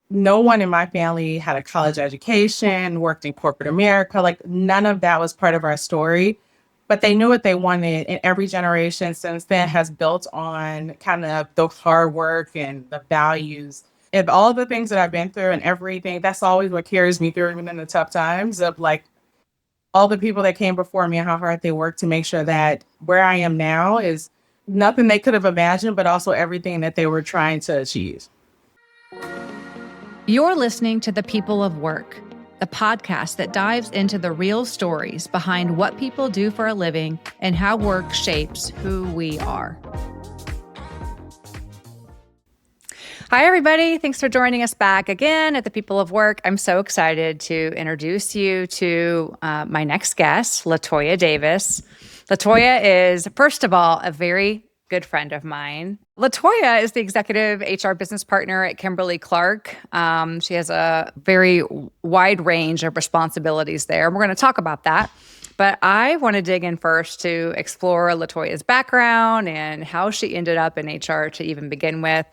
no one in my family had a college education, worked in corporate America. Like none of that was part of our story, but they knew what they wanted. And every generation since then has built on kind of the hard work and the values and all the things that I've been through and everything. That's always what carries me through, even in the tough times of like all the people that came before me and how hard they worked to make sure that where I am now is nothing they could have imagined, but also everything that they were trying to achieve. You're listening to The People of Work, the podcast that dives into the real stories behind what people do for a living and how work shapes who we are. Hi, everybody. Thanks for joining us back again at The People of Work. I'm so excited to introduce you to my next guest, LaToya Davis. LaToya is, first of all, a very good friend of mine. LaToya is the executive HR business partner at Kimberly-Clark. She has a very wide range of responsibilities there. We're going to talk about that. But I want to dig in first to explore LaToya's background and how she ended up in HR to even begin with.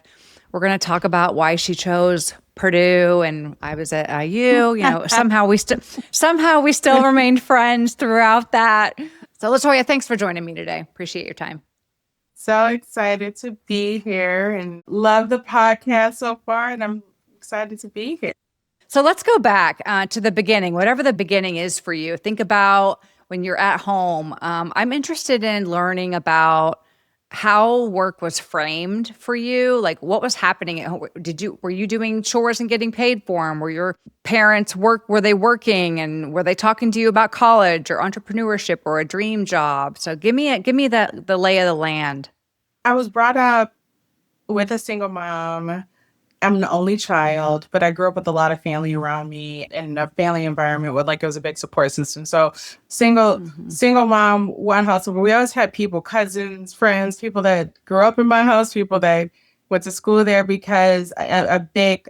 We're going to talk about why she chose Purdue and I was at IU. You know, somehow we still remained friends throughout that. So LaToya, thanks for joining me today. Appreciate your time. So excited to be here and love the podcast so far. And I'm excited to be here. So let's go back to the beginning, whatever the beginning is for you. Think about when you're at home. I'm interested in learning about how work was framed for you. Like what was happening at home? Were you doing chores and getting paid for them? Were your parents were they working and were they talking to you about college or entrepreneurship or a dream job? So give me the lay of the land. I was brought up with a single mom. I'm the only child, but I grew up with a lot of family around me and a family environment where like it was a big support system. So single mom, one household. We always had people, cousins, friends, people that grew up in my house, people that went to school there because a big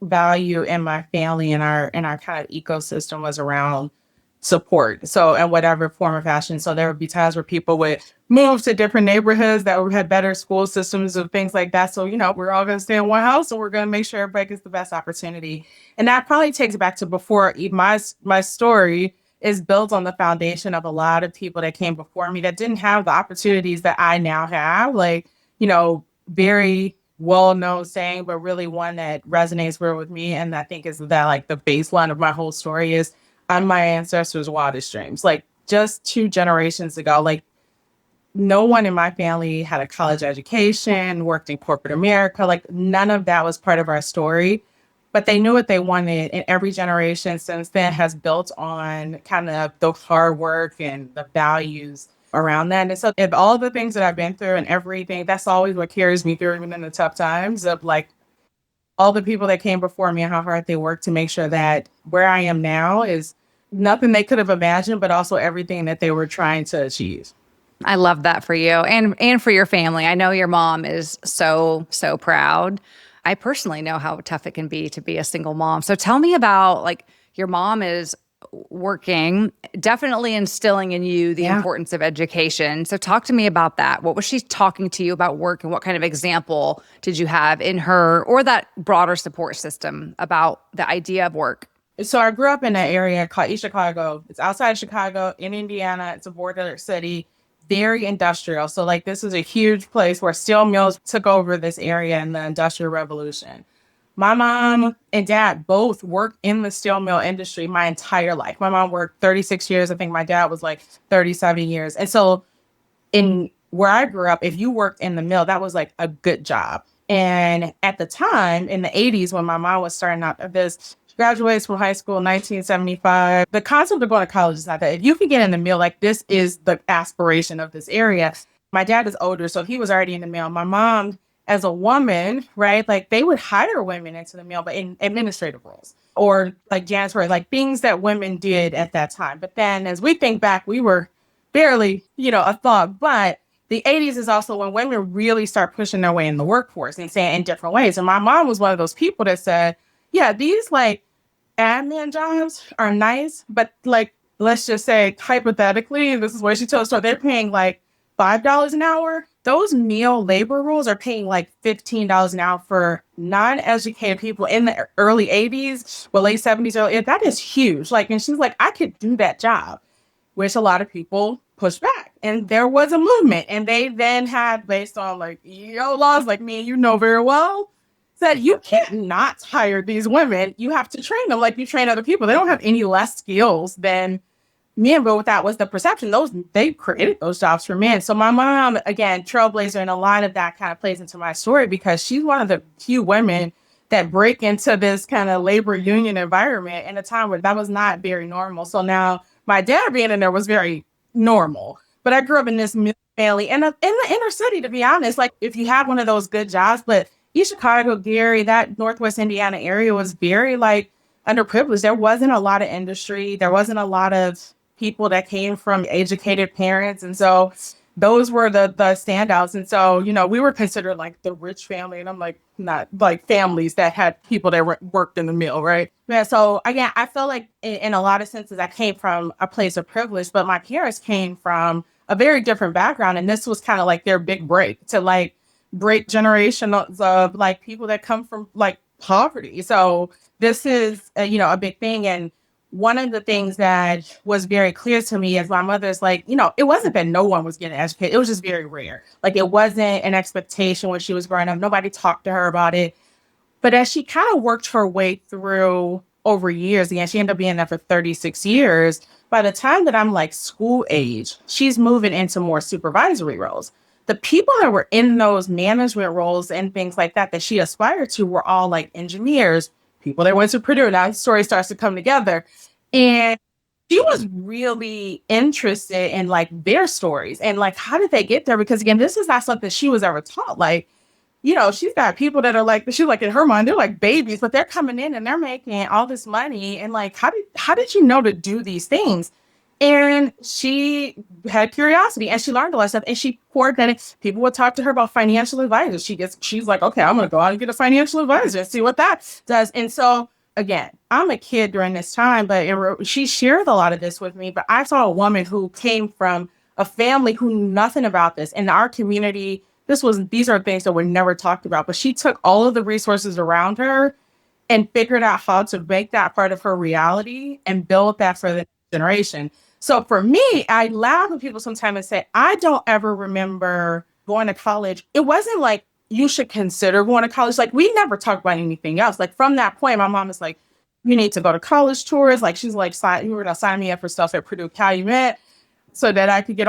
value in my family and our kind of ecosystem was around support. So in whatever form or fashion. So there would be times where people would move to different neighborhoods that had better school systems and things like that. So, we're all going to stay in one house and we're going to make sure everybody gets the best opportunity. And that probably takes back to before my story is built on the foundation of a lot of people that came before me that didn't have the opportunities that I now have. Like, very well-known saying, but really one that resonates with me. And I think is that like the baseline of my whole story is on my ancestors' wildest dreams. Like just 2 generations ago, like no one in my family had a college education, worked in corporate America. Like none of that was part of our story, but they knew what they wanted. And every generation since then has built on kind of the hard work and the values around that. And so if all the things that I've been through and everything, that's always what carries me through, even in the tough times of like all the people that came before me and how hard they worked to make sure that where I am now is nothing they could have imagined, but also everything that they were trying to achieve. I love that for you and for your family. I know your mom is so proud. I personally know how tough it can be to be a single mom. So tell me about like your mom is working, definitely instilling in you the importance of education. So talk to me about that. What was she talking to you about work and what kind of example did you have in her or that broader support system about the idea of work? So I grew up in an area called East Chicago. It's outside Chicago in Indiana. It's a border city, very industrial. So like this is a huge place where steel mills took over this area in the Industrial Revolution. My mom and dad both worked in the steel mill industry my entire life. My mom worked 36 years. I think my dad was like 37 years. And so in where I grew up, if you worked in the mill, that was like a good job. And at the time in the 80s, when my mom was starting out this, graduates from high school in 1975. The concept of going to college is not that. If you can get in the mill, like this is the aspiration of this area. My dad is older, so he was already in the mill. My mom, as a woman, right, like they would hire women into the mill, but in administrative roles or like janitor, like things that women did at that time. But then as we think back, we were barely, a thought. But the 80s is also when women really start pushing their way in the workforce and saying in different ways. And my mom was one of those people that said, yeah, these like admin jobs are nice, but like, let's just say hypothetically, this is where she told us, so they're paying like $5 an hour. Those meal labor roles are paying like $15 an hour for non-educated people in the early 80s, well, late 70s. That is huge. Like, and she's like, I could do that job, which a lot of people pushed back. And there was a movement. And they then had, based on like EEO laws, like me and you know very well, said you can't not hire these women. You have to train them like you train other people. They don't have any less skills than men, but that was the perception. They created those jobs for men. So my mom, again, trailblazer, and a lot of that kind of plays into my story because she's one of the few women that break into this kind of labor union environment in a time where that was not very normal. So now my dad being in there was very normal. But I grew up in this family and in the inner city, to be honest. Like if you have one of those good jobs, but East Chicago, Gary, that Northwest Indiana area was very like underprivileged. There wasn't a lot of industry. There wasn't a lot of people that came from educated parents. And so those were the standouts. And so, we were considered like the rich family. And I'm like, not like families that had people that worked in the mill, right? Yeah. So again, I feel like in a lot of senses, I came from a place of privilege, but my parents came from a very different background. And this was kind of like their big break to like break generations of like people that come from like poverty. So this is, a big thing. And one of the things that was very clear to me is my mother's like, it wasn't that no one was getting educated. It was just very rare. Like it wasn't an expectation when she was growing up. Nobody talked to her about it. But as she kind of worked her way through over years, again, she ended up being there for 36 years. By the time that I'm like school age, she's moving into more supervisory roles. The people that were in those management roles and things like that she aspired to were all like engineers, people that went to Purdue. Now the story starts to come together. And she was really interested in like their stories and like, how did they get there? Because again, this is not something she was ever taught. Like, she's got people that are like, she's like in her mind, they're like babies, but they're coming in and they're making all this money. And like, how did you know to do these things? And she had curiosity and she learned a lot of stuff and she poured that in. People would talk to her about financial advisors. She's like, okay, I'm going to go out and get a financial advisor and see what that does. And so again, I'm a kid during this time, but she shared a lot of this with me. But I saw a woman who came from a family who knew nothing about this. In our community, these are things that were never talked about. But she took all of the resources around her and figured out how to make that part of her reality and build that for the next generation. So for me, I laugh when people sometimes say, I don't ever remember going to college. It wasn't like you should consider going to college. Like we never talked about anything else. Like from that point, my mom is like, you need to go to college tours. Like she's like, you were going to sign me up for stuff at Purdue Calumet so that I could get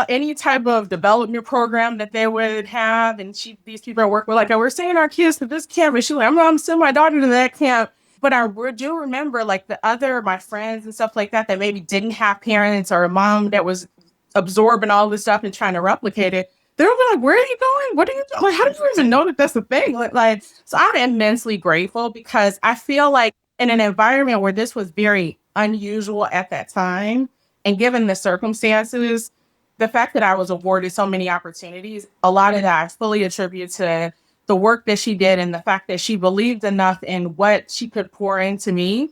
any type of development program that they would have. And these people I work with, like, we're sending our kids to this camp. And she's like, I'm going to send my daughter to that camp. But I do remember like my friends and stuff like that maybe didn't have parents or a mom that was absorbing all this stuff and trying to replicate it. They're like, where are you going? What are you doing? Like, how did you even know that that's the thing? So I'm immensely grateful because I feel like in an environment where this was very unusual at that time, and given the circumstances, the fact that I was awarded so many opportunities, a lot of that I fully attribute to the work that she did and the fact that she believed enough in what she could pour into me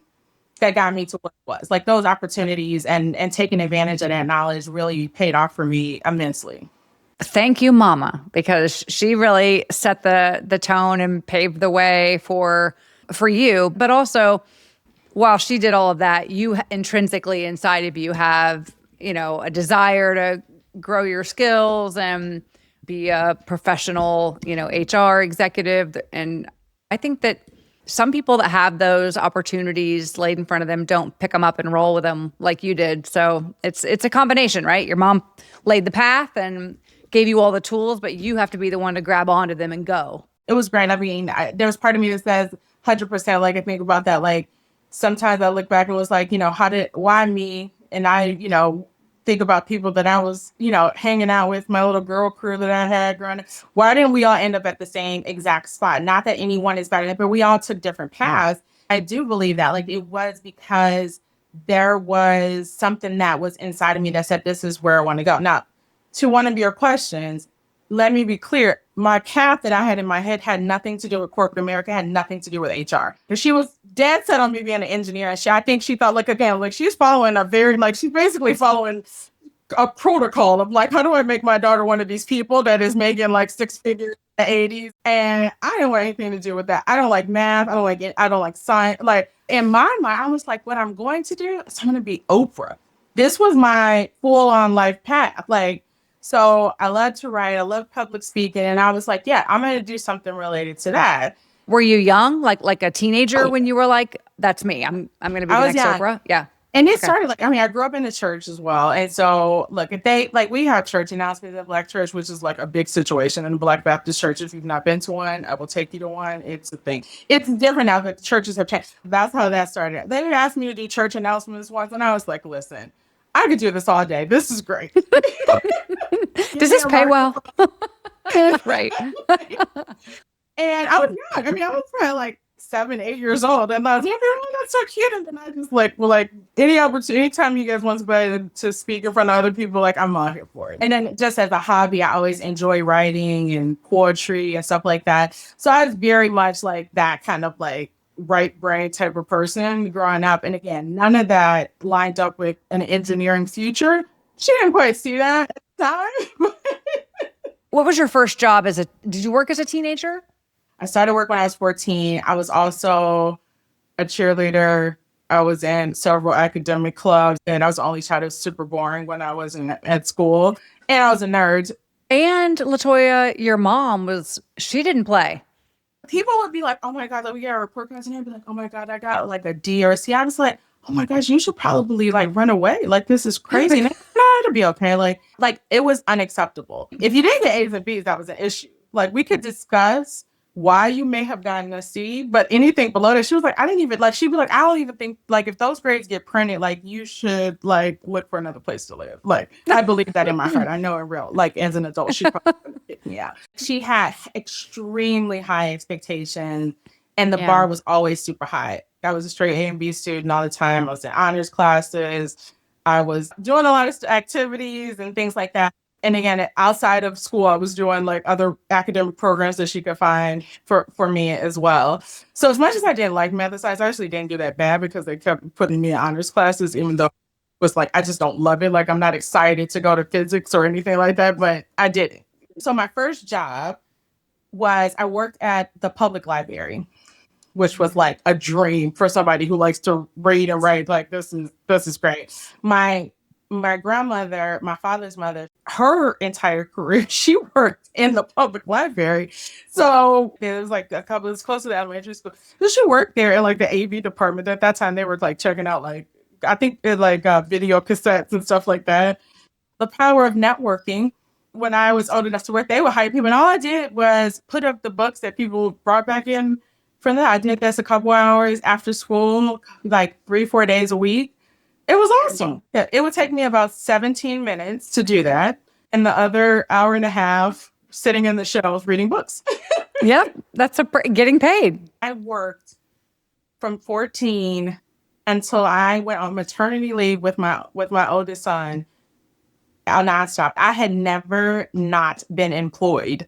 that got me to what it was. Like those opportunities and taking advantage of that knowledge really paid off for me immensely. Thank you, Mama, because she really set the tone and paved the way for you. But also, while she did all of that, you intrinsically inside of you have, a desire to grow your skills and be a professional, HR executive. And I think that some people that have those opportunities laid in front of them don't pick them up and roll with them like you did. So it's a combination, right? Your mom laid the path and gave you all the tools, but you have to be the one to grab onto them and go. It was great. I mean, there's part of me that says 100%, like I think about that. Like sometimes I look back and was like, why me? And I, think about people that I was, hanging out with, my little girl crew that I had growing up. Why didn't we all end up at the same exact spot? Not that anyone is better, but we all took different paths. I do believe that like it was because there was something that was inside of me that said, this is where I want to go. Now, to one of your questions, let me be clear. My path that I had in my head had nothing to do with corporate America, had nothing to do with HR. She was dead set on me being an engineer. And I think she thought, like, again, like she's following she's basically following a protocol of like, how do I make my daughter one of these people that is making like six figures in the 80s? And I don't want anything to do with that. I don't like math. I don't like it. I don't like science. Like in my mind, I was like, what I'm going to do is I'm going to be Oprah. This was my full on life path. Like, so I love to write. I love public speaking. And I was like, yeah, I'm going to do something related to that. Were you young, like a teenager when you were like, that's me. I'm going to be I the was next young. Oprah? Yeah. And it Okay. started like, I mean, I grew up in the church as well. And so, look, if they like, we have church announcements at Black Church, which is like a big situation in the Black Baptist church. If you've not been to one, I will take you to one. It's a thing. It's different now that churches have changed. That's how that started. They asked me to do church announcements once, and I was like, listen, I could do this all day. This is great. Does this pay well? Right. And I was young. I mean, I was probably like 7, 8 years old. And I was like, oh, that's so cute. And then I just like, well, like any opportunity, anytime you guys want somebody to speak in front of other people, like I'm all here for it. And then just as a hobby, I always enjoy writing and poetry and stuff like that. So I was very much like that kind of like right brain type of person growing up. And again, none of that lined up with an engineering future. She didn't quite see that at the time. What was your first job did you work as a teenager? I started work when I was 14. I was also a cheerleader. I was in several academic clubs, and I was the only child that was super boring when I was at school. And I was a nerd. And LaToya, your mom she didn't play. People would be like, oh my God, let me get a report card. And I'd be like, oh my God, I got like a D or a C. I was like, oh my gosh, you should probably like run away. Like, this is crazy. And it'll be okay. Like it was unacceptable. If you didn't get A's and B's, that was an issue. Like we could discuss why you may have gotten a C, but anything below that, she was like, I didn't even like, she'd be like, I don't even think like if those grades get printed, like you should like look for another place to live. Like I believe that in my heart. I know in real, like as an adult, she probably wouldn't kick me out. She had extremely high expectations and the bar was always super high. I was a straight A and B student all the time. I was in honors classes. I was doing a lot of activities and things like that. And again, outside of school, I was doing like other academic programs that she could find for me as well. So as much as I didn't like math and science, I actually didn't do that bad because they kept putting me in honors classes, even though it was like, I just don't love it. Like I'm not excited to go to physics or anything like that, but I did it. So my first job was I worked at the public library, which was like a dream for somebody who likes to read and write. Like this is great. My grandmother, my father's mother, her entire career, she worked in the public library. So it was like a couple, it's close to the elementary school. So she worked there in like the AV department. At that time, they were like checking out like, I think it like video cassettes and stuff like that. The power of networking. When I was old enough to work, they would hire people. And all I did was put up the books that people brought back in from that. I did this a couple hours after school, like 3-4 days a week. It was awesome. Yeah, it would take me about 17 minutes to do that. And the other hour and a half sitting in the shelves reading books. Yep. That's getting paid. I worked from 14 until I went on maternity leave with my oldest son nonstop. I had never not been employed,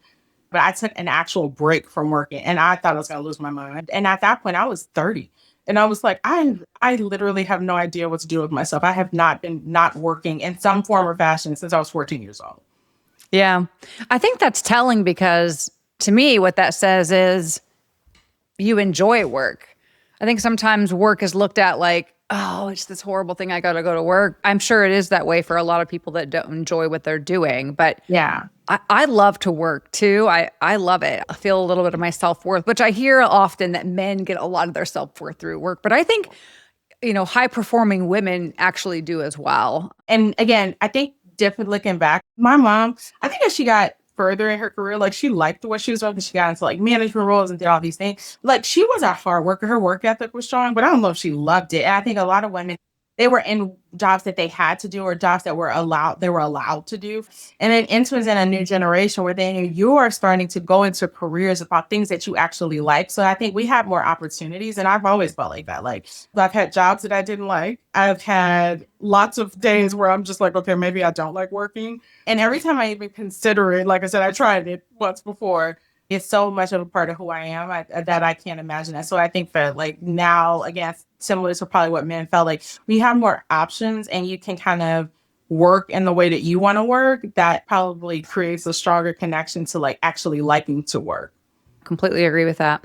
but I took an actual break from working and I thought I was going to lose my mind. And at that point I was 30. And I was like, I literally have no idea what to do with myself. I have not been not working in some form or fashion since I was 14 years old. Yeah. I think that's telling because to me, what that says is you enjoy work. I think sometimes work is looked at like, oh, it's this horrible thing. I got to go to work. I'm sure it is that way for a lot of people that don't enjoy what they're doing. But yeah, I love to work too. I love it. I feel a little bit of my self-worth, which I hear often that men get a lot of their self-worth through work. But I think, high performing women actually do as well. And again, I think different looking back, my mom, I think as she got further in her career, like she liked what she was doing because she got into like management roles and did all these things. Like she was a hard worker. Her work ethic was strong, but I don't know if she loved it. And I think a lot of women, they were in jobs that they had to do or jobs that they were allowed to do. And then enters in a new generation where then you are starting to go into careers about things that you actually like. So I think we have more opportunities. And I've always felt like that. Like I've had jobs that I didn't like. I've had lots of days where I'm just like, okay, maybe I don't like working. And every time I even consider it, like I said, I tried it once before. It's so much of a part of who I am that I can't imagine that. So I think that like now, again, similar to probably what men felt like, we have more options and you can kind of work in the way that you want to work, that probably creates a stronger connection to like actually liking to work. Completely agree with that.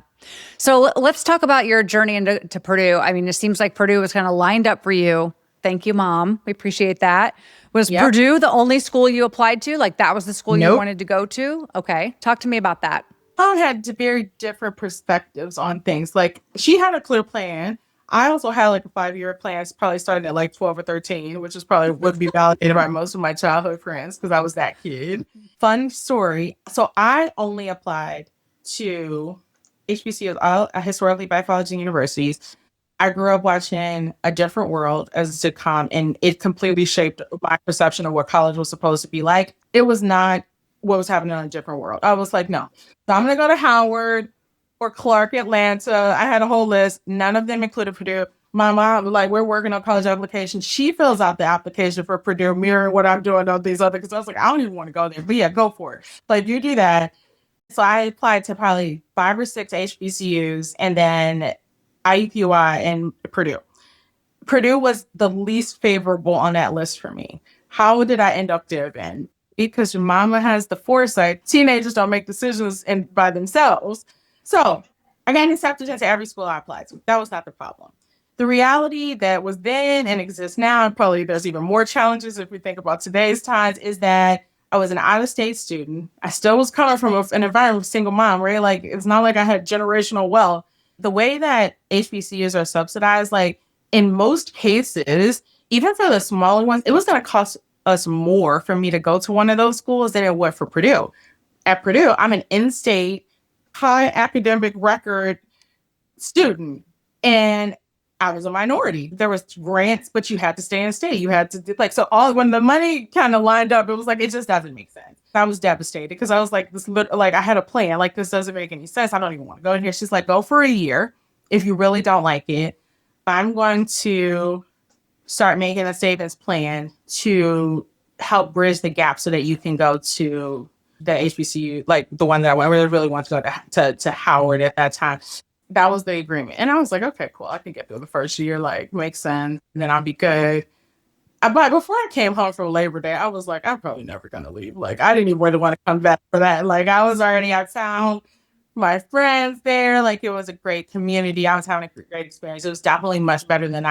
So let's talk about your journey into Purdue. I mean, it seems like Purdue was kind of lined up for you. Thank you, Mom. We appreciate that. Was Yep. Purdue the only school you applied to? Like that was the school you Nope. wanted to go to? Okay. Talk to me about that. I had very different perspectives on things. Like she had a clear plan. I also had like a 5-year plan, probably starting at like 12 or 13, which is probably would be validated by most of my childhood friends because I was that kid. Fun story. So I only applied to HBCUs, all historically Black colleges and universities. I grew up watching A Different World as a sitcom, and it completely shaped my perception of what college was supposed to be like. It was not what was happening on A Different World. I was like, no. So I'm going to go to Howard or Clark, Atlanta. I had a whole list. None of them included Purdue. My mom, like, we're working on college applications. She fills out the application for Purdue, mirroring what I'm doing on these other, because I was like, I don't even want to go there. But yeah, go for it. Like, you do that. So I applied to probably 5 or 6 HBCUs and then IUPUI and Purdue. Purdue was the least favorable on that list for me. How did I end up there then? Because your mama has the foresight. Teenagers don't make decisions by themselves. So I got accepted into every school I applied to. That was not the problem. The reality that was then and exists now, and probably there's even more challenges if we think about today's times, is that I was an out-of-state student. I still was coming from an environment of single mom, right? Like, it's not like I had generational wealth. The way that HBCUs are subsidized, like, in most cases, even for the smaller ones, it was going to cost us more for me to go to one of those schools than it would for Purdue. At Purdue, I'm an in-state, high academic record student, and I was a minority. There was grants, but you had to stay in state. You had to do so all when the money kind of lined up, it was like, it just doesn't make sense. I was devastated because I was like, I had a plan. Like, this doesn't make any sense. I don't even want to go in here. She's like, go for a year. If you really don't like it, I'm going to start making a savings plan to help bridge the gap so that you can go to the HBCU, like the one that I really wanted to go to Howard at that time. That was the agreement. And I was like, okay, cool. I can get through the first year, like, makes sense. And then I'll be good. But before I came home from Labor Day, I was like, I'm probably never going to leave. Like, I didn't even really want to come back for that. Like, I was already out of town. My friends there, like, it was a great community. I was having a great experience. It was definitely much better than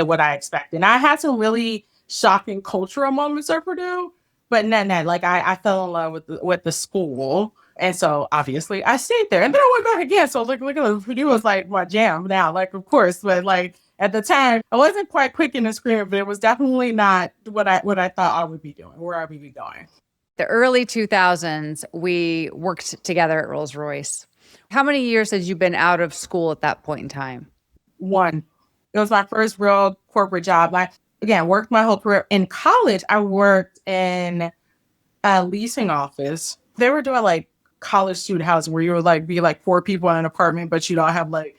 what I expected. And I had some really shocking cultural moments at Purdue, but net, like, I fell in love with the school. And so obviously I stayed there, and then I went back again. So look at it. Purdue was like my jam now, like, of course, but like at the time I wasn't quite quick in the screen, but it was definitely not what I thought I would be doing, where I would be going. The early 2000s, we worked together at Rolls-Royce. How many years had you been out of school at that point in time? 1. It was my first real corporate job. I, again, worked my whole career. In college, I worked in a leasing office. They were doing like college student housing where you would like be like 4 people in an apartment, but you don't have like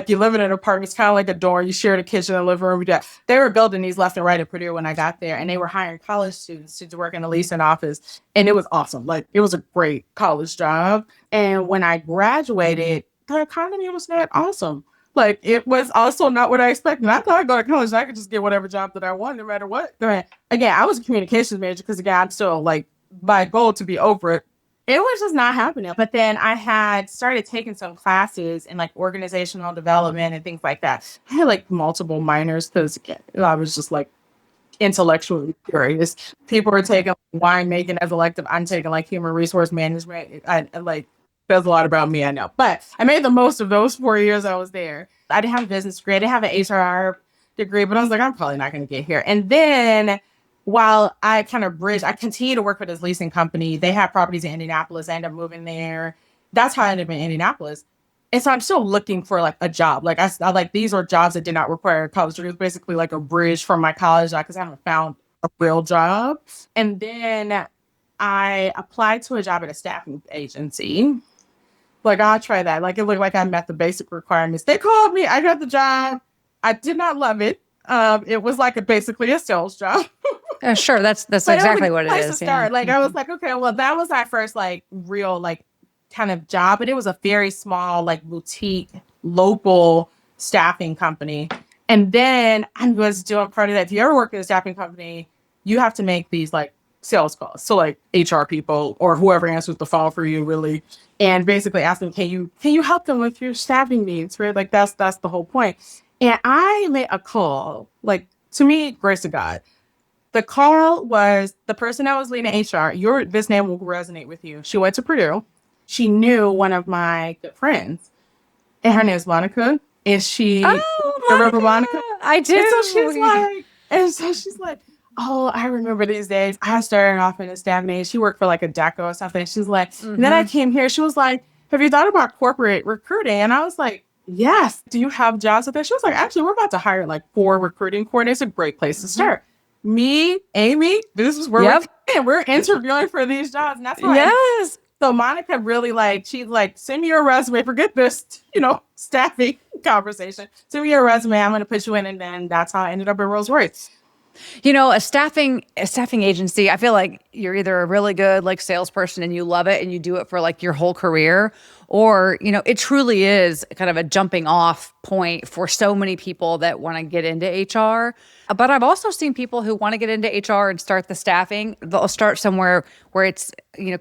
you live in an apartment. It's kind of like a dorm. You share the kitchen and living room. They were building these left and right at Purdue when I got there, and they were hiring college students to work in a leasing office. And it was awesome. Like, it was a great college job. And when I graduated, the economy was not awesome. Like, it was also not what I expected. I thought I'd go to college and I could just get whatever job that I want, no matter what. Again, I was a communications major because, again, I'm still like, my goal to be over it. It was just not happening. But then I had started taking some classes in like organizational development and things like that. I had like multiple minors because I was just like intellectually curious. People were taking winemaking as elective. I'm taking like human resource management. I like, says a lot about me, I know. But I made the most of those 4 years I was there. I didn't have a business degree. I didn't have an HR degree, but I was like, I'm probably not going to get here. And then while I kind of I continued to work for this leasing company. They had properties in Indianapolis. I ended up moving there. That's how I ended up in Indianapolis. And so I'm still looking for like a job. Like, I like, these are jobs that did not require a college degree. It was basically like a bridge from my college because I haven't found a real job. And then I applied to a job at a staffing agency. Like, I'll try that. Like, it looked like I met the basic requirements. They called me. I got the job. I did not love it. It was like basically a sales job. Sure, that's exactly what it is. To start. Yeah. Like, I was like, okay, well, that was my first like real like kind of job, but it was a very small like boutique local staffing company. And then I was doing part of that. If you ever work in a staffing company, you have to make these like sales calls. So like HR people or whoever answers the phone for you really, and basically ask them, can you help them with your staffing needs? Right. Like that's the whole point. And I made a call, like to me, grace of God. The call was the person that was leading HR. This name will resonate with you. She went to Purdue. She knew one of my good friends, and her name is Monica. And she, you remember Monica? I do. And so she's like, oh, I remember these days. I started off in a staffing agency. She worked for like a DECO or something. She's like, and then I came here. She was like, have you thought about corporate recruiting? And I was like, yes. Do you have jobs with that? She was like, actually, we're about to hire like 4 recruiting coordinators. It's a great place to start. Me, Amy, this is where we're interviewing for these jobs. And that's why. Yes. So Monica really she's like, send me your resume. Forget this, staffing conversation. Send me your resume. I'm going to put you in. And then that's how I ended up at Rolls-Royce. A staffing agency, I feel like you're either a really good like salesperson and you love it and you do it for like your whole career, or, it truly is kind of a jumping off point for so many people that want to get into HR. But I've also seen people who want to get into HR and start the staffing. They'll start somewhere where it's,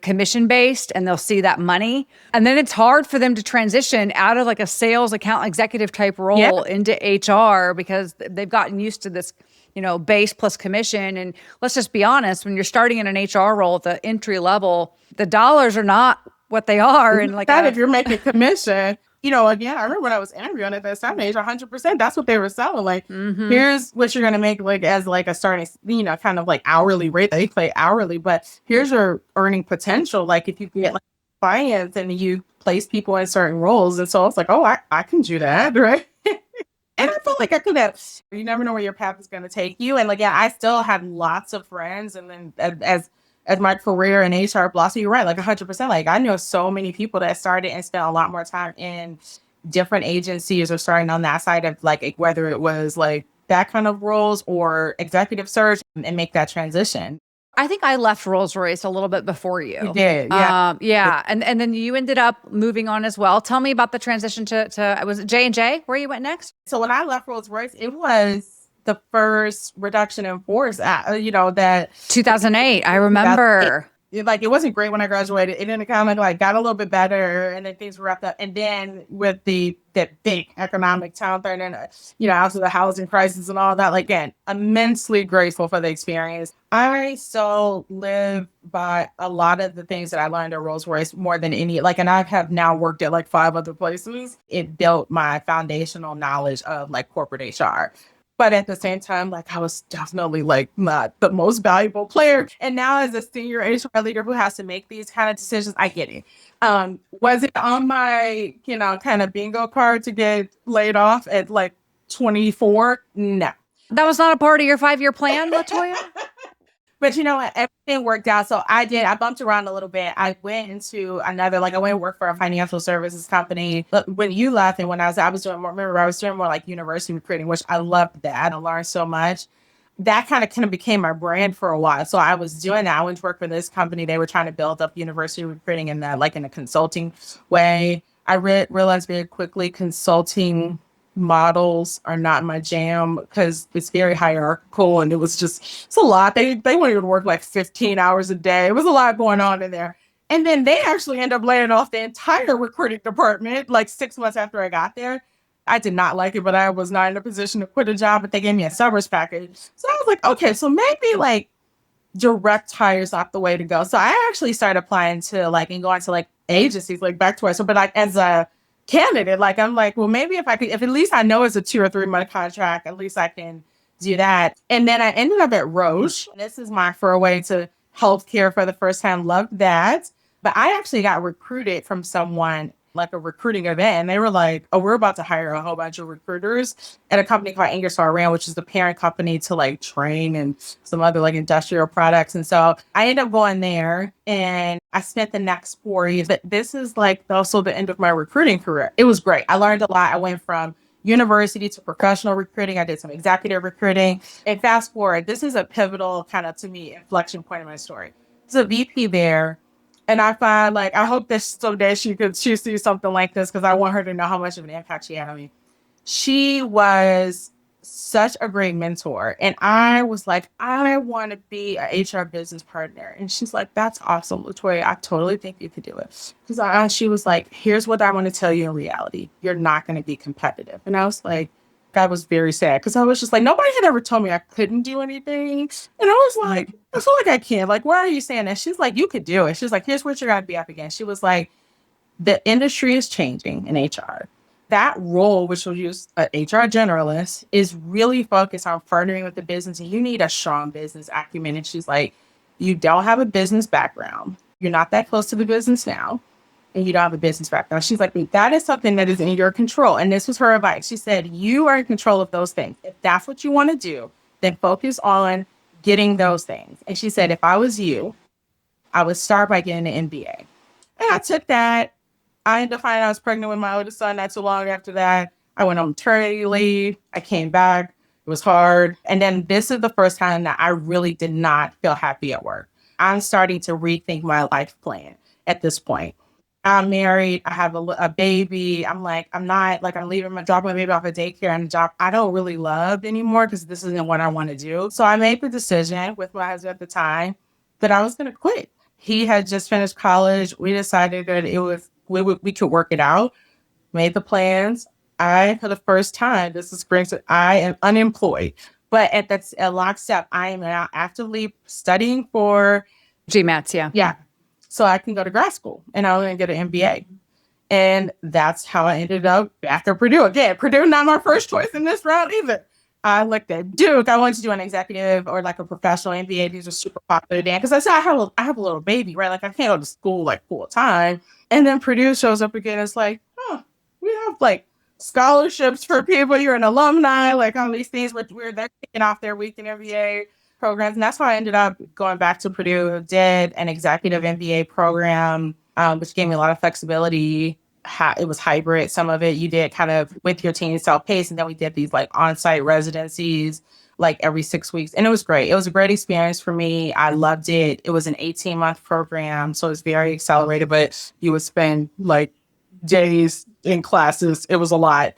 commission based, and they'll see that money. And then it's hard for them to transition out of like a sales account executive type role into HR because they've gotten used to this base plus commission. And let's just be honest, when you're starting in an HR role at the entry level, the dollars are not what they are. And like that, if you're making commission, again, I remember when I was interviewing at that time age, 100%, that's what they were selling. Like, here's what you're going to make like as like a starting, kind of like hourly rate. They play hourly, but here's your earning potential. Like if you get like clients and you place people in certain roles. And so it's like, oh, I can do that. Right. And I felt like I could have. You never know where your path is going to take you. And like, yeah, I still had lots of friends. And then as my career in HR blossomed, you're right, like 100%. Like I know so many people that started and spent a lot more time in different agencies or starting on that side of like whether it was like that kind of roles or executive search and make that transition. I think I left Rolls-Royce a little bit before you. You did, yeah. Yeah. And then you ended up moving on as well. Tell me about the transition to was it J&J where you went next? So when I left Rolls-Royce, it was the first reduction in force, that 2008. I remember. It wasn't great when I graduated. It didn't kind of like got a little bit better, and then things were wrapped up. And then with that big economic downturn and after the housing crisis and all that, like again, immensely grateful for the experience. I still live by a lot of the things that I learned at Rolls-Royce more than any. And I have now worked at like 5 other places. It built my foundational knowledge of like corporate HR. But at the same time, like I was definitely like not the most valuable player. And now as a senior HR leader who has to make these kind of decisions, I get it. Was it on my, kind of bingo card to get laid off at like 24? No. That was not a part of your 5-year plan, LaToya? But everything worked out. So I bumped around a little bit. I went into I went to work for a financial services company. But when you left and when I was doing more, remember I was doing more like university recruiting, which I loved that. I learned so much. That kind of became my brand for a while. So I was doing that. I went to work for this company. They were trying to build up university recruiting in a consulting way. I realized very quickly consulting models are not my jam because it's very hierarchical and it's a lot. They wanted to work like 15 hours a day. It was a lot going on in there. And then they actually end up laying off the entire recruiting department like 6 months after I got there. I did not like it, but I was not in a position to quit a job, but they gave me a severance package. So I was like, okay, so maybe like direct hire is not the way to go. So I actually started applying to and going to agencies back to us. So, but as a candidate, I'm like, well, maybe if at least I know it's a 2 or 3 month contract, at least I can do that. And then I ended up at Roche. This is my foray to healthcare for the first time. Loved that. But I actually got recruited from someone like a recruiting event. And they were like, oh, we're about to hire a whole bunch of recruiters at a company called Ingersoll Rand, which is the parent company to Train and some other industrial products. And so I ended up going there and I spent the next 4 years. But this is also the end of my recruiting career. It was great. I learned a lot. I went from university to professional recruiting. I did some executive recruiting. And fast forward, this is a pivotal kind of, to me, inflection point in my story. There's a VP there. And I find I hope that someday she sees something like this because I want her to know how much of an impact she had on me. She was such a great mentor. And I was like, I want to be an HR business partner. And she's like, that's awesome, LaToya. I totally think you could do it. Because she was like, here's what I want to tell you in reality. You're not going to be competitive. And I was like, I was very sad because I was just like, nobody had ever told me I couldn't do anything. And I was like, I feel like I can. Like, why are you saying that? She's like, you could do it. She's like, here's what you're going to be up against. She was like, the industry is changing in HR. That role, which will use an HR generalist, is really focused on partnering with the business. And you need a strong business acumen. And she's like, you don't have a business background. You're not that close to the business now. And you don't have a business background. She's like, that is something that is in your control. And this was her advice. She said, you are in control of those things. If that's what you want to do, then focus on getting those things. And she said, if I was you, I would start by getting an MBA. And I took that. I ended up finding I was pregnant with my oldest son not too long after that. I went on maternity leave. I came back. It was hard. And then this is the first time that I really did not feel happy at work. I'm starting to rethink my life plan at this point. I'm married. I have a baby. I'm like, I'm not like, I'm leaving dropping my baby off at daycare and a job I don't really love anymore because this isn't what I want to do. So I made the decision with my husband at the time that I was going to quit. He had just finished college. We decided that we could work it out, made the plans. I, for the first time, this is spring, I am unemployed. But at lockstep, I am now actively studying for GMATs, yeah. Yeah. So I can go to grad school and I'm going to get an MBA. And that's how I ended up back at Purdue. Again, Purdue, not my first choice in this round either. I looked at Duke. I wanted to do an executive or like a professional MBA. These are super popular then. Because I said, I have a little baby, right? Like I can't go to school like full time. And then Purdue shows up again. It's like, we have like scholarships for people. You're an alumni, like all these things, which they're kicking off their weekend MBA programs. And that's why I ended up going back to Purdue, did an executive MBA program, which gave me a lot of flexibility. It was hybrid. Some of it you did kind of with your team self-paced. And then we did these like on-site residencies like every 6 weeks. And it was great. It was a great experience for me. I loved it. It was an 18-month program. So it was very accelerated, but you would spend like days in classes. It was a lot.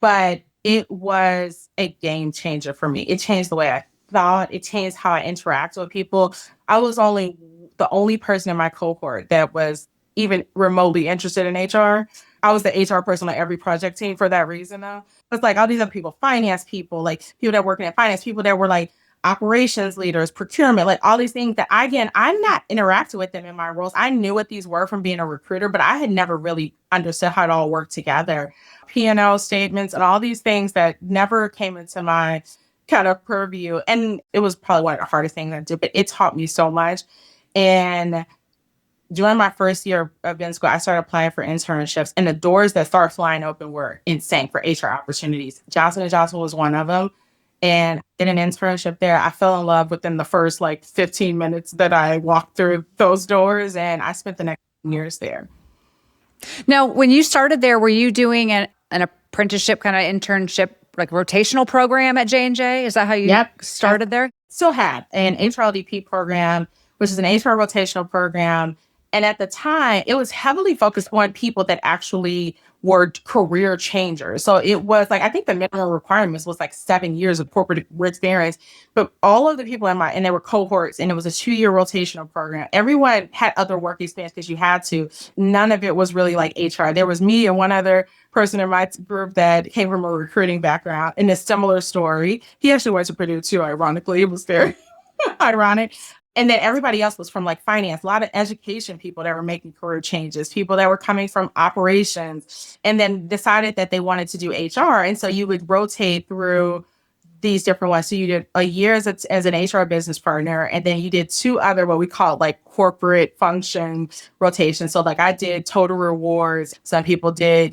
But it was a game changer for me. It changed the way I thought. It changed how I interact with people. I was the only person in my cohort that was even remotely interested in HR. I was the HR person on every project team for that reason, though. It's like all these other people, finance people, like people that work in finance, people that were like operations leaders, procurement, like all these things that I'm not interacting with them in my roles. I knew what these were from being a recruiter, but I had never really understood how it all worked together. P&L statements and all these things that never came into my kind of purview. And it was probably one of the hardest things I did, but it taught me so much. And during my first year of in school, I started applying for internships, and the doors that started flying open were insane for HR opportunities. Johnson & Johnson was one of them. And did an internship there. I fell in love within the first like 15 minutes that I walked through those doors, and I spent the next years there. Now, when you started there, were you doing an apprenticeship kind of internship, like rotational program at J&J? Is that how you started there? Still had an HRLDP program, which is an HR rotational program. And at the time, it was heavily focused on people that actually were career changers. So it was like, I think the minimum requirements was like 7 years of corporate experience. But all of the people and they were cohorts, and it was a 2-year rotational program. Everyone had other work experience because you had to. None of it was really like HR. There was me and one other person in my group that came from a recruiting background in a similar story. He actually went to Purdue too, ironically. It was very ironic. And then everybody else was from like finance, a lot of education people that were making career changes, people that were coming from operations, and then decided that they wanted to do HR. And so you would rotate through these different ones. So you did a year as an HR business partner, and then you did 2 other what we call like corporate function rotations. So like I did total rewards. Some people did,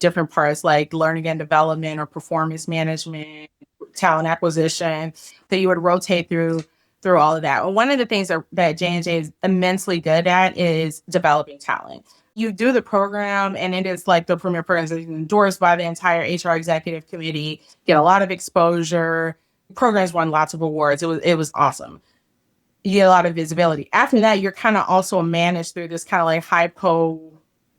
different parts like learning and development or performance management, talent acquisition, that you would rotate through all of that. Well, one of the things that J&J is immensely good at is developing talent. You do the program, and it is like the premier program is endorsed by the entire HR executive committee, get a lot of exposure. Programs won lots of awards. It was awesome. You get a lot of visibility. After that, you're kind of also managed through this kind of like hypo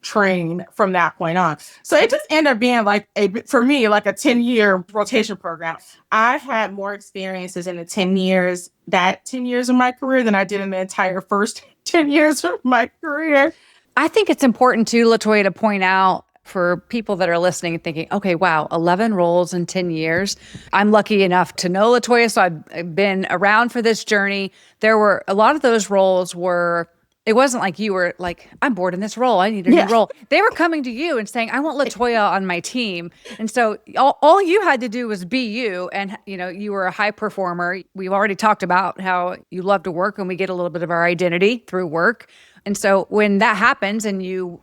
train from that point on. So it just ended up being like for me, like a 10-year rotation program. I've had more experiences in the 10 years of my career than I did in the entire first 10 years of my career. I think it's important too, LaToya, to point out for people that are listening and thinking, okay, wow, 11 roles in 10 years. I'm lucky enough to know LaToya, so I've been around for this journey. There were a lot of those roles were, it wasn't like you were like, I'm bored in this role, I need a new role. They were coming to you and saying, I want LaToya on my team. And so all you had to do was be you. And, you were a high performer. We've already talked about how you love to work and we get a little bit of our identity through work. And so when that happens and you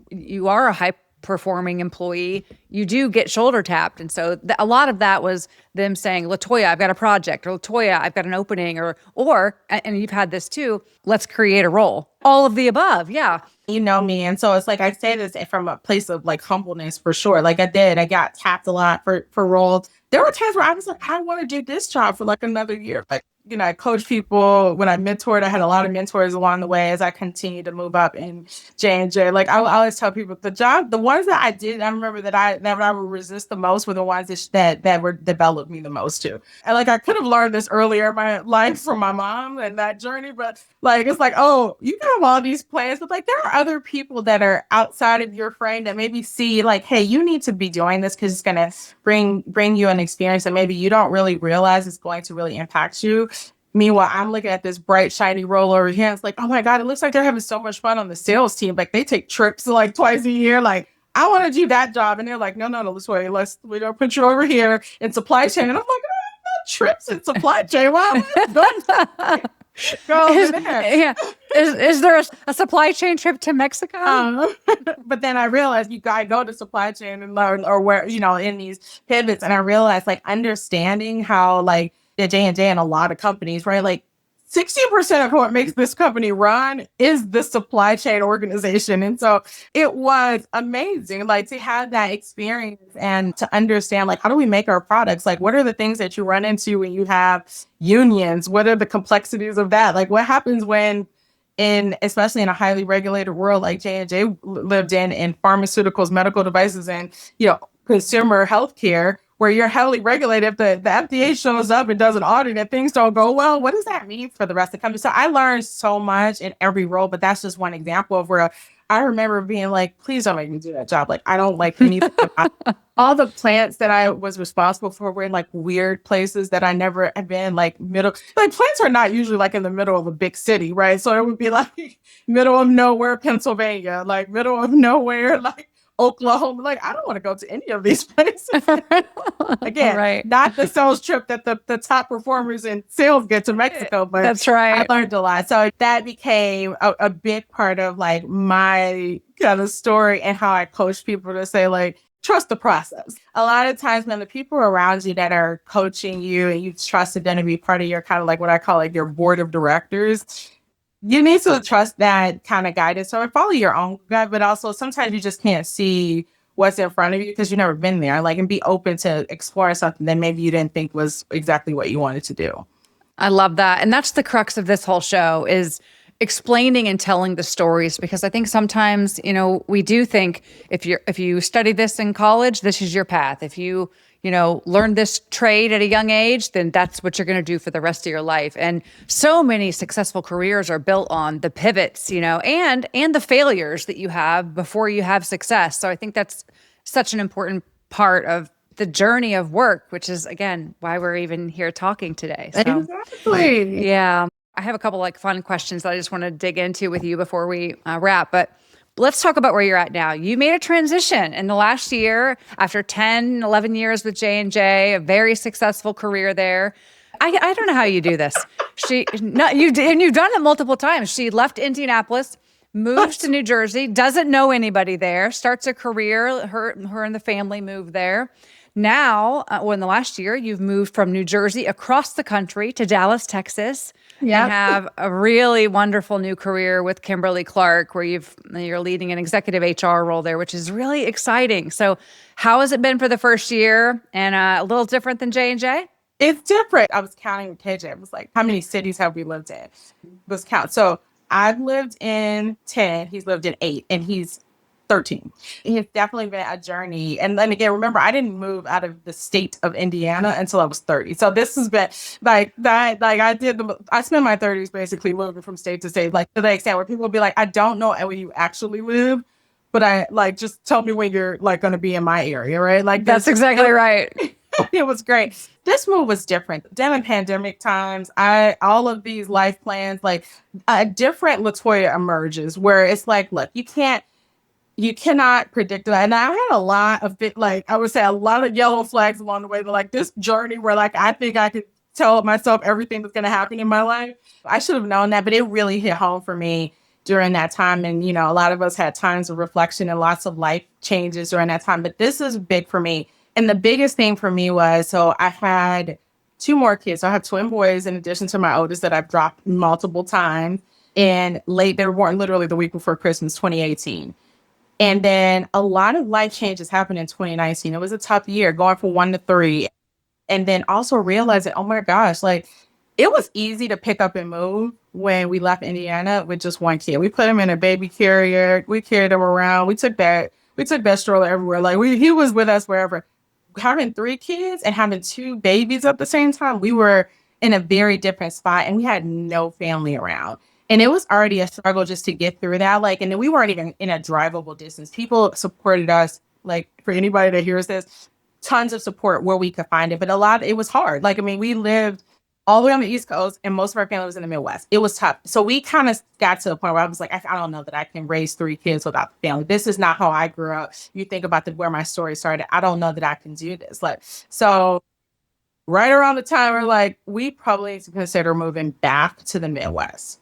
are a high performing employee, you do get shoulder tapped. And so a lot of that was them saying, LaToya, I've got a project, or LaToya, I've got an opening, or, and you've had this too, let's create a role. All of the above. Yeah. You know me. And so it's like, I say this from a place of like humbleness for sure. Like I got tapped a lot for roles. There were times where I was like, I want to do this job for like another year. Like, I coach people. When I mentored, I had a lot of mentors along the way as I continued to move up in J&J. Like I always tell people, the ones that I did, I remember that I would resist the most were the ones that were developed me the most too. And like, I could have learned this earlier in my life from my mom and that journey, but like, it's like, oh, you have all these plans, but like, there are other people that are outside of your frame that maybe see like, hey, you need to be doing this because it's going to bring you an experience that maybe you don't really realize is going to really impact you. Meanwhile, I'm looking at this bright, shiny role over here. It's like, oh my God, it looks like they're having so much fun on the sales team. Like they take trips like twice a year. Like, I want to do that job. And they're like, no, LaToya, we're going to put you over here in supply chain. And I'm like, oh, trips in supply chain. Wow. Go over there. Yeah. Is there a supply chain trip to Mexico? But then I realized you gotta go to supply chain and learn, or where, in these pivots. And I realized like understanding how like the J&J and a lot of companies, right? Like 60% of what makes this company run is the supply chain organization. And so it was amazing, like to have that experience and to understand, like, how do we make our products? Like, what are the things that you run into when you have unions? What are the complexities of that? Like, what happens when especially in a highly regulated world like J&J lived in pharmaceuticals, medical devices, and, consumer healthcare, where you're heavily regulated, if the FDA shows up and does an audit and things don't go well, what does that mean for the rest of the company? So I learned so much in every role, but that's just one example of where I remember being like, please don't make me do that job. Like, I don't like anything. All the plants that I was responsible for were in like weird places that I never had been, like plants are not usually like in the middle of a big city, right? So it would be like middle of nowhere, Pennsylvania, like middle of nowhere, like Oklahoma. Like, I don't want to go to any of these places. Again, right. Not the sales trip that the top performers in sales get to Mexico, but that's right. I learned a lot. So that became a big part of like my kind of story and how I coach people to say like, trust the process. A lot of times when the people around you that are coaching you and you trusted them to be part of your kind of like what I call like your board of directors, you need to trust that kind of guidance. So follow your own gut, but also sometimes you just can't see what's in front of you because you've never been there. Like, and be open to exploring something that maybe you didn't think was exactly what you wanted to do. I love that. And that's the crux of this whole show, is explaining and telling the stories, because I think sometimes, we do think if you study this in college, this is your path. If you learn this trade at a young age, then that's what you're going to do for the rest of your life. And so many successful careers are built on the pivots, and the failures that you have before you have success. So I think that's such an important part of the journey of work, which is, again, why we're even here talking today. So, exactly. Yeah. I have a couple like fun questions that I just want to dig into with you before we wrap, but let's talk about where you're at now. You made a transition in the last year after 10, 11 years with J&J, a very successful career there. I don't know how you do this. You've done it multiple times. She left Indianapolis, moves to New Jersey, doesn't know anybody there, starts a career. Her and the family moved there. Now, in the last year, you've moved from New Jersey across the country to Dallas, Texas. And have a really wonderful new career with Kimberly-Clark, where you're leading an executive HR role there, which is really exciting. So how has it been for the first year, and a little different than J&J? It's different. I was counting with KJ. It was like, how many cities have we lived in? Let's count. So I've lived in 10. He's lived in 8, and he's 13. It's definitely been a journey. And then again, remember, I didn't move out of the state of Indiana until I was 30. So this has been like that. Like I spent my 30s basically moving from state to state, like to the extent where people will be like, I don't know where you actually live, but I like, just tell me when you're like going to be in my area, right? Like That's exactly right. it was great. This move was different. During pandemic times, all of these life plans, like a different LaToya emerges where it's like, look, you cannot predict that. And I had a lot of like, I would say a lot of yellow flags along the way. But like this journey where like, I think I could tell myself everything that's going to happen in my life. I should have known that, but it really hit home for me during that time. And, a lot of us had times of reflection and lots of life changes during that time. But this is big for me. And the biggest thing for me was, so I had two more kids. So I have twin boys in addition to my oldest that I've dropped multiple times. And they were born literally the week before Christmas, 2018. And then a lot of life changes happened in 2019. It was a tough year going from 1 to 3. And then also realizing, oh my gosh, like it was easy to pick up and move when we left Indiana with just one kid. We put him in a baby carrier. We carried him around. We took that stroller everywhere. Like he was with us wherever. Having 3 kids and having 2 babies at the same time, we were in a very different spot and we had no family around. And it was already a struggle just to get through that. Like, and then we weren't even in a drivable distance. People supported us. Like, for anybody that hears this, tons of support where we could find it. But it was hard. Like, I mean, we lived all the way on the East Coast and most of our family was in the Midwest. It was tough. So we kind of got to a point where I was like, I don't know that I can raise 3 kids without the family. This is not how I grew up. You think about where my story started. I don't know that I can do this. Like, so right around the time we're like, we probably need to consider moving back to the Midwest.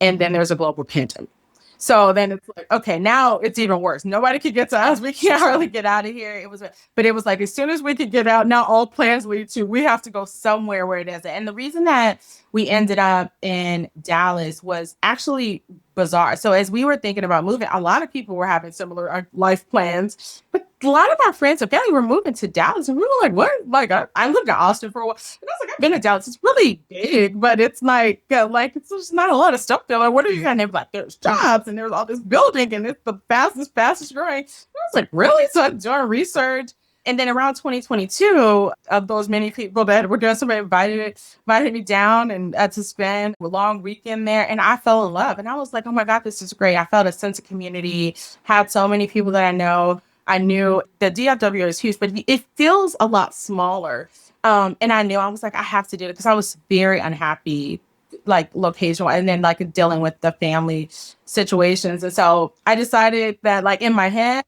And then there's a global pandemic. So then it's like, okay, now it's even worse. Nobody could get to us. We can't hardly get out of here. But it was like, as soon as we could get out, now all plans lead to, we have to go somewhere where it isn't. And the reason that we ended up in Dallas was actually bizarre. So as we were thinking about moving, a lot of people were having similar life plans, but a lot of our friends and family were moving to Dallas. And we were like, what? Like, I lived in Austin for a while. And I was like, I've been to Dallas. It's really big, but it's like it's just not a lot of stuff there. Like, what are you going to like? There's jobs and there's all this building and it's the fastest growing. And I was like, really? So I'm doing research. And then around 2022, of those many people that were doing, somebody invited me down and to spend a long weekend there. And I fell in love. And I was like, oh my God, this is great. I felt a sense of community, had so many people that I know. I knew the DFW is huge, but it feels a lot smaller. And I was like, I have to do it because I was very unhappy, like location, and then like dealing with the family situations. And so I decided that like in my head,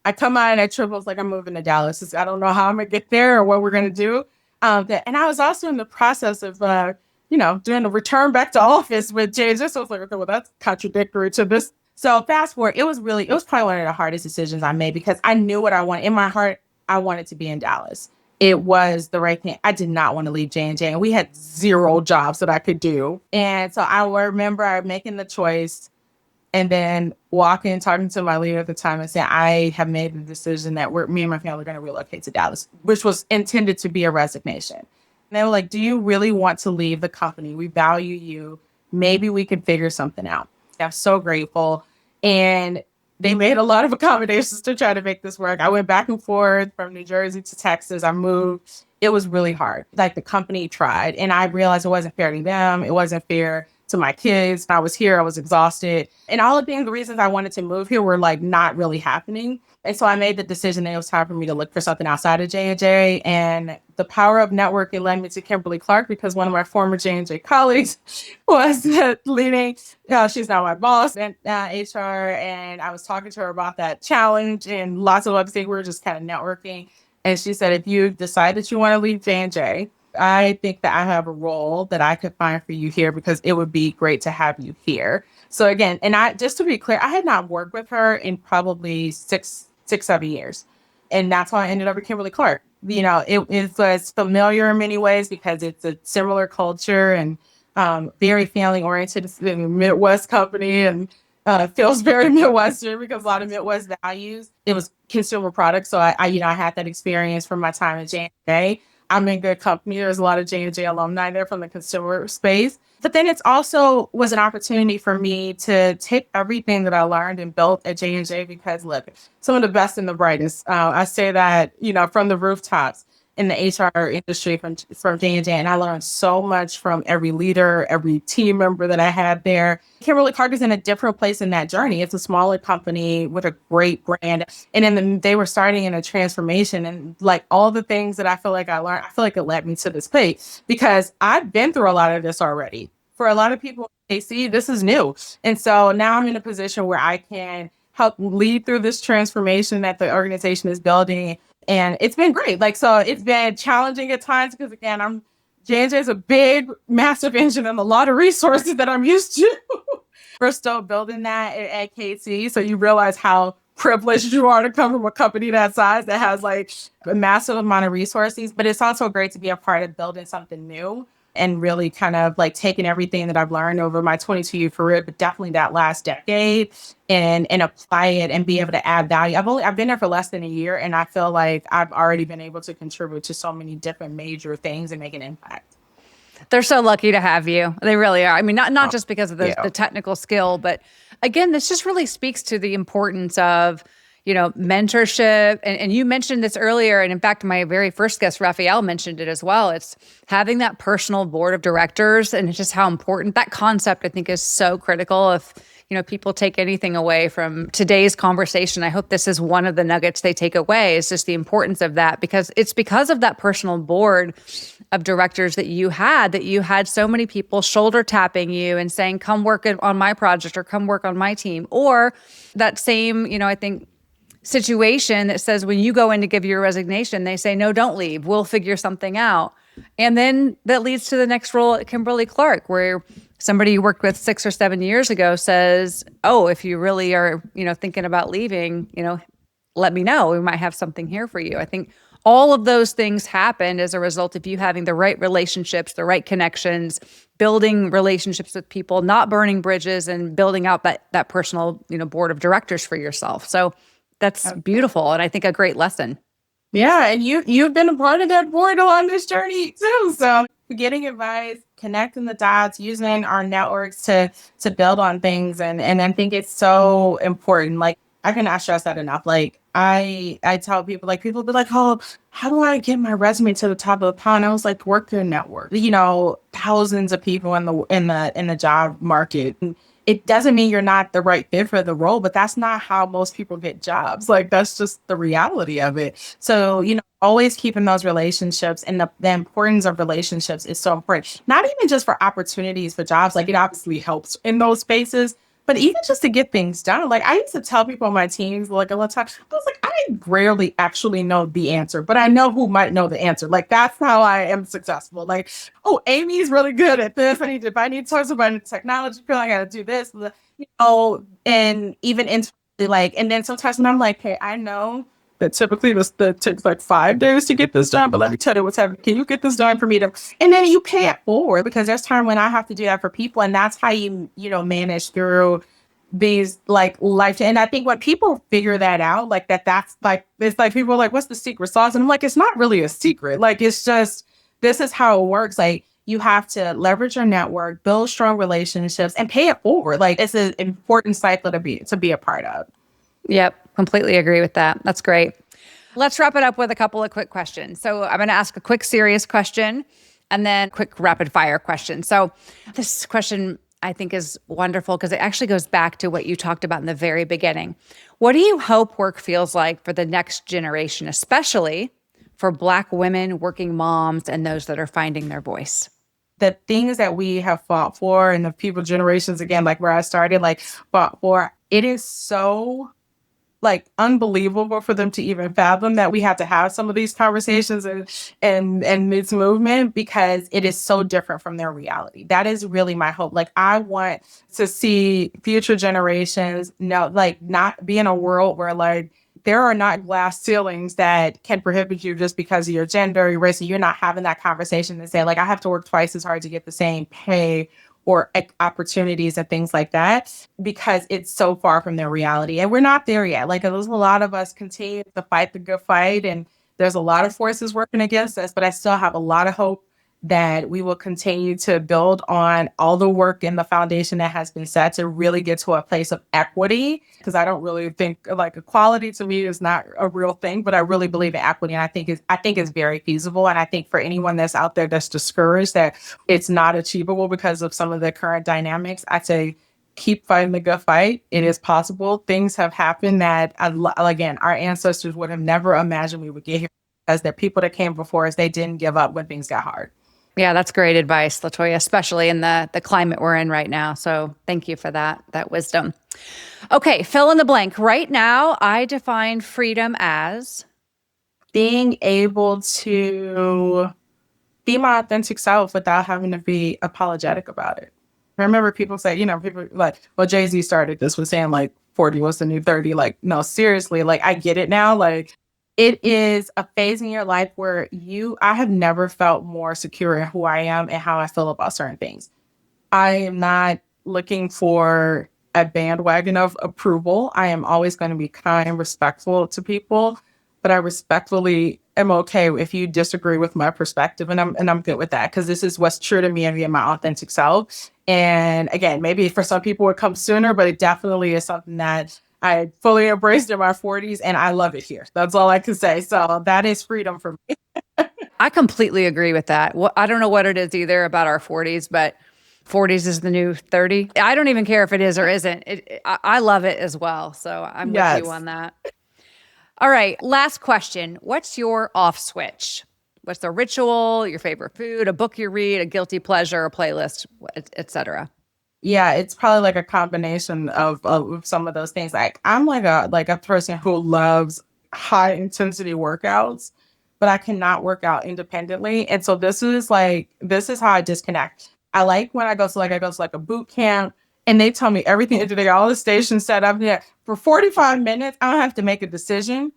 I come out and I trip. I was like, I'm moving to Dallas. I don't know how I'm going to get there or what we're going to do. And I was also in the process of, doing a return back to office with J&J. So I was like, okay, well, that's contradictory to this. So fast forward, it was probably one of the hardest decisions I made because I knew what I wanted. In my heart, I wanted to be in Dallas. It was the right thing. I did not want to leave J&J. And we had 0 jobs that I could do. And so I remember making the choice and then talking to my leader at the time and saying, I have made the decision that me and my family are going to relocate to Dallas, which was intended to be a resignation. And they were like, do you really want to leave the company? We value you. Maybe we can figure something out. I'm so grateful. And they made a lot of accommodations to try to make this work. I went back and forth from New Jersey to Texas. I moved. It was really hard. Like the company tried. And I realized it wasn't fair to them. It wasn't fair to my kids. I was here. I was exhausted. And all of the reasons I wanted to move here were like not really happening. And so I made the decision that it was time for me to look for something outside of J&J. And the power of networking led me to Kimberly-Clark because one of my former J&J colleagues was leading. She's now my boss in HR. And I was talking to her about that challenge and lots of other things. We were just kind of networking. And she said, if you decide that you want to leave J&J, I think that I have a role that I could find for you here because it would be great to have you here. So again, and just to be clear, I had not worked with her in probably 7 years. And that's how I ended up at Kimberly-Clark. It was familiar in many ways because it's a similar culture and very family oriented. It's a Midwest company and feels very Midwestern because a lot of Midwest values. It was consumer products. So I had that experience from my time at J&J. I'm in good company. There's a lot of J&J alumni there from the consumer space. But then it's also was an opportunity for me to take everything that I learned and built at J&J because look, some of the best and the brightest. I say that, from the rooftops in the HR industry from J&J. And I learned so much from every leader, every team member that I had there. Kimberly-Clark is in a different place in that journey. It's a smaller company with a great brand. And then they were starting in a transformation and like all the things that I feel like I learned, I feel like it led me to this place because I've been through a lot of this already. For a lot of people, they see this is new. And so now I'm in a position where I can help lead through this transformation that the organization is building. And it's been great. Like, so it's been challenging at times because again, J&J is a big, massive engine and a lot of resources that I'm used to. We're still building that at KC. So you realize how privileged you are to come from a company that size that has like a massive amount of resources. But it's also great to be a part of building something new and really kind of like taking everything that I've learned over my 22-year career, but definitely that last decade and apply it and be able to add value. I've been there for less than a year and I feel like I've already been able to contribute to so many different major things and make an impact. They're so lucky to have you. They really are. I mean, not just because of the technical skill, but again, this just really speaks to the importance of, mentorship. And you mentioned this earlier. And in fact, my very first guest, Raphael, mentioned it as well. It's having that personal board of directors and it's just how important that concept, I think, is so critical. If, people take anything away from today's conversation, I hope this is one of the nuggets they take away is just the importance of that, because it's because of that personal board of directors that you had so many people shoulder tapping you and saying, come work on my project or come work on my team. Or that same, I think, situation that says when you go in to give your resignation, they say, no, don't leave. We'll figure something out. And then that leads to the next role at Kimberly-Clark, where somebody you worked with 6 or 7 years ago says, oh, if you really are, thinking about leaving, let me know. We might have something here for you. I think all of those things happened as a result of you having the right relationships, the right connections, building relationships with people, not burning bridges, and building out that personal, board of directors for yourself. So that's beautiful. And I think a great lesson. Yeah. And you've been a part of that board along this journey too. So getting advice, connecting the dots, using our networks to build on things. And I think it's so important. Like I cannot stress that enough. Like I tell people, like people be like, oh, how do I get my resume to the top of the pile? And I was like, work your network. Thousands of people in the job market. It doesn't mean you're not the right fit for the role, but that's not how most people get jobs. Like that's just the reality of it. So, always keeping those relationships and the importance of relationships is so important. Not even just for opportunities for jobs, like it obviously helps in those spaces, but even just to get things done. Like I used to tell people on my teams, like a lot of times, I was like, I rarely actually know the answer, but I know who might know the answer. Like that's how I am successful. Like, oh, Amy's really good at this. If I need to talk about technology, I got to do this, and even in like, and then sometimes when I'm like, hey, I know that typically this takes like 5 days to get this done, but let me tell you what's happening. Can you get this done for me and then you pay it forward because there's time when I have to do that for people. And that's how you manage through these like life. And I think when people figure that out, like that's like, it's like people are like, what's the secret sauce? And I'm like, it's not really a secret. Like, it's just, this is how it works. Like you have to leverage your network, build strong relationships and pay it forward. Like it's an important cycle to be a part of. Yep. Completely agree with that. That's great. Let's wrap it up with a couple of quick questions. So I'm going to ask a quick serious question and then quick rapid fire question. So this question I think is wonderful because it actually goes back to what you talked about in the very beginning. What do you hope work feels like for the next generation, especially for Black women, working moms, and those that are finding their voice? The things that we have fought for and the people generations, again, like where I started, like fought for, it is so like unbelievable for them to even fathom that we have to have some of these conversations and this movement because it is so different from their reality. That is really my hope. Like I want to see future generations not be in a world where like there are not glass ceilings that can prohibit you just because of your gender, your race, and you're not having that conversation and say like, I have to work twice as hard to get the same pay or opportunities and things like that, because it's so far from their reality. And we're not there yet. Like there's a lot of us continue to fight the good fight and There's a lot of forces working against us, but I still have a lot of hope that we will continue to build on all the work and the foundation that has been set to really get to a place of equity. Because I don't really think like equality to me is not a real thing, but I really believe in equity. And I think it's very feasible. And I think for anyone that's out there that's discouraged that it's not achievable because of some of the current dynamics, I say keep fighting the good fight. It is possible. Things have happened that, again, our ancestors would have never imagined we would get here, as the people that came before us, they didn't give up when things got hard. Yeah, that's great advice, LaToya, especially in the climate we're in right now. So thank you for that wisdom. Okay, fill in the blank. Right now, I define freedom as being able to be my authentic self without having to be apologetic about it. I remember people say, people like, well, Jay-Z started this with saying like 40 was the new 30. Like, no, seriously, like I get it now. Like it is a phase in your life where I have never felt more secure in who I am and how I feel about certain things. I am not looking for a bandwagon of approval. I am always going to be kind and respectful to people, but I respectfully am okay if you disagree with my perspective, and I'm good with that because this is what's true to me and being my authentic self. And again, maybe for some people it comes sooner, but it definitely is something that I fully embraced in my 40s, and I love it here. That's all I can say. So that is freedom for me. I completely agree with that. Well, I don't know what it is either about our 40s, but 40s is the new 30. I don't even care if it is or isn't. I love it as well. So I'm with you on that. All right. Last question. What's your off switch? What's the ritual, your favorite food, a book you read, a guilty pleasure, a playlist, etc.? Yeah, it's probably like a combination of some of those things. Like I'm like a person who loves high intensity workouts, but I cannot work out independently. And so this is how I disconnect. I like when I go to like a boot camp and they tell me everything into the all the stations set up there for 45 minutes. I don't have to make a decision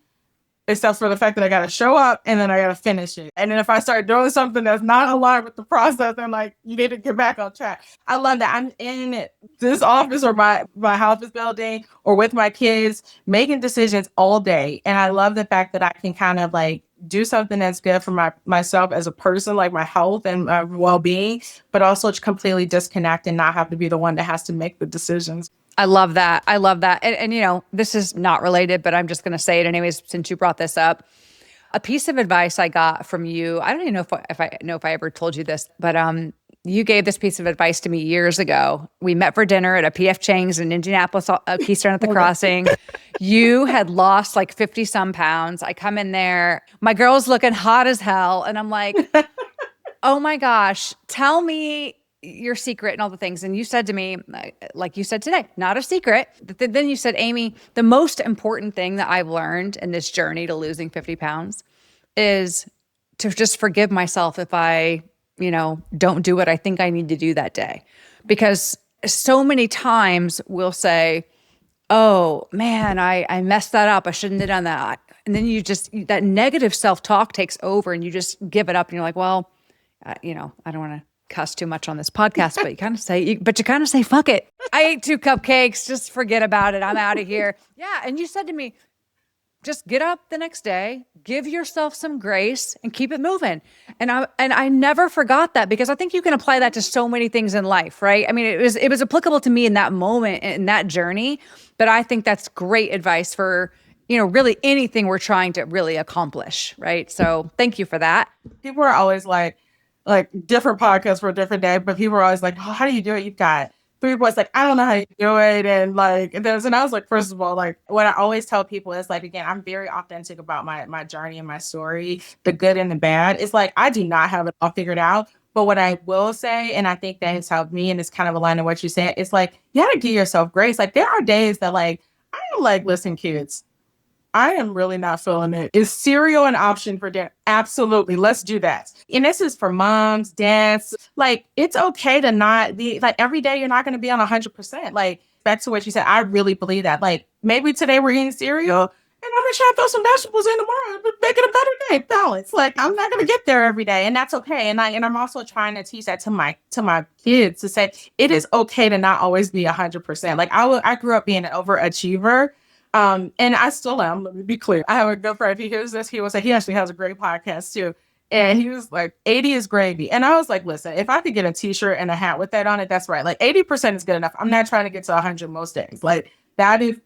except for the fact that I got to show up and then I got to finish it. And then if I start doing something that's not aligned with the process, I'm like, you need to get back on track. I love that. I'm in this office or my office building or with my kids making decisions all day. And I love the fact that I can kind of like do something that's good for myself as a person, like my health and my well-being, but also completely disconnect and not have to be the one that has to make the decisions. I love that. I love that. And this is not related, but I'm just going to say it anyways, since you brought this up. A piece of advice I got from you, I don't even know if I ever told you this, but you gave this piece of advice to me years ago. We met for dinner at a PF Chang's in Indianapolis, Keystone at the Crossing. You had lost like 50 some pounds. I come in there, my girl's looking hot as hell. And I'm like, oh my gosh, tell me your secret and all the things. And you said to me, like you said today, not a secret. Then you said, Amy, the most important thing that I've learned in this journey to losing 50 pounds is to just forgive myself if I, don't do what I think I need to do that day. Because so many times we'll say, oh man, I messed that up. I shouldn't have done that. And then that negative self-talk takes over and you just give it up. And you're like, well, I don't want to cuss too much on this podcast, but you kind of say, fuck it. I ate 2 cupcakes. Just forget about it. I'm out of here. Yeah. And you said to me, just get up the next day, give yourself some grace and keep it moving. And I never forgot that because I think you can apply that to so many things in life, right? I mean, it was applicable to me in that moment, in that journey, but I think that's great advice for, really anything we're trying to really accomplish, right? So thank you for that. People are always like different podcasts for a different day, but people are always like, oh, how do you do it? You've got 3 boys. Like, I don't know how you do it. And I was like, first of all, like what I always tell people is like, again, I'm very authentic about my journey and my story, the good and the bad. It's like, I do not have it all figured out. But what I will say, and I think that has helped me and it's kind of aligned to what you said, it's like, you got to give yourself grace. Like there are days that like, I am like, listen, kids, I am really not feeling it. Is cereal an option for dinner? Absolutely. Let's do that. And this is for moms, dads. Like, it's okay to not be like every day you're not going to be on 100%. Like, back to what you said, I really believe that. Like, maybe today we're eating cereal and I'm going to try to throw some vegetables in tomorrow, but make it a better day. Balance. Like, I'm not going to get there every day. And that's okay. And I'm also trying to teach that to my kids to say it is okay to not always be 100%. Like, I grew up being an overachiever. And I still am, let me be clear. I have a good friend. If he hears this, he will say he actually has a great podcast too. And he was like, 80 is gravy. And I was like, listen, if I could get a t-shirt and a hat with that on it, that's right. Like 80% is good enough. I'm not trying to get to 100 most days. Like that is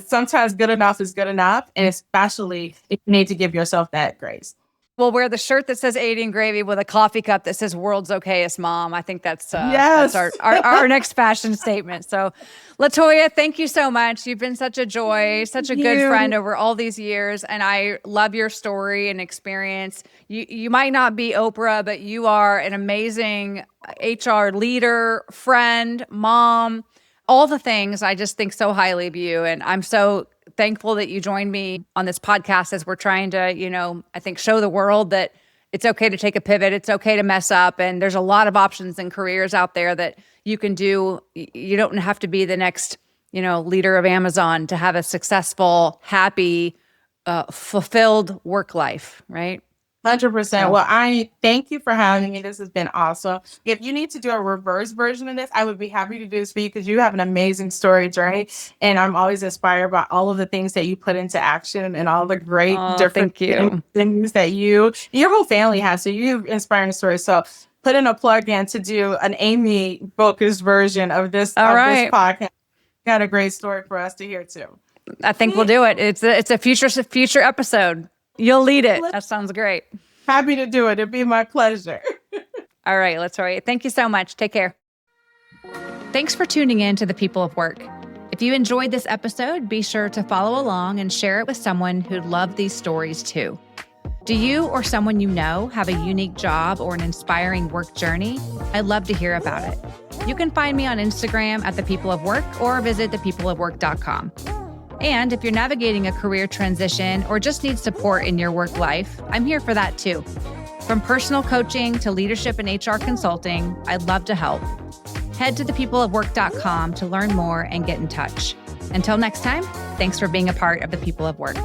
sometimes good enough is good enough. And especially if you need to give yourself that grace. We'll wear the shirt that says 80 and gravy with a coffee cup that says world's okayest mom. I think that's Yes. our next fashion statement. So LaToya, thank you so much. You've been such a joy, such a good friend over all these years. And I love your story and experience. You might not be Oprah, but you are an amazing HR leader, friend, mom, all the things. I just think so highly of you. And I'm so thankful that you joined me on this podcast as we're trying to, I think show the world that it's okay to take a pivot. It's okay to mess up. And there's a lot of options and careers out there that you can do. You don't have to be the next, leader of Amazon to have a successful, happy, fulfilled work life, right? 100%. Well, I thank you for having me. This has been awesome. If you need to do a reverse version of this, I would be happy to do this for you because you have an amazing story journey. And I'm always inspired by all of the things that you put into action and all the great different things that your whole family has. So you have inspiring stories. So put in a plug in to do an Amy focused version of this, this podcast. Got a great story for us to hear too. I think we'll do it. It's a future episode. You'll lead it. That sounds great. Happy to do it. It'd be my pleasure. All right, LaToya. Thank you so much. Take care. Thanks for tuning in to The People of Work. If you enjoyed this episode, be sure to follow along and share it with someone who'd love these stories too. Do you or someone you know have a unique job or an inspiring work journey? I'd love to hear about it. You can find me on Instagram at The People of Work or visit thepeopleofwork.com. And if you're navigating a career transition or just need support in your work life, I'm here for that too. From personal coaching to leadership and HR consulting, I'd love to help. Head to thepeopleofwork.com to learn more and get in touch. Until next time, thanks for being a part of The People of Work.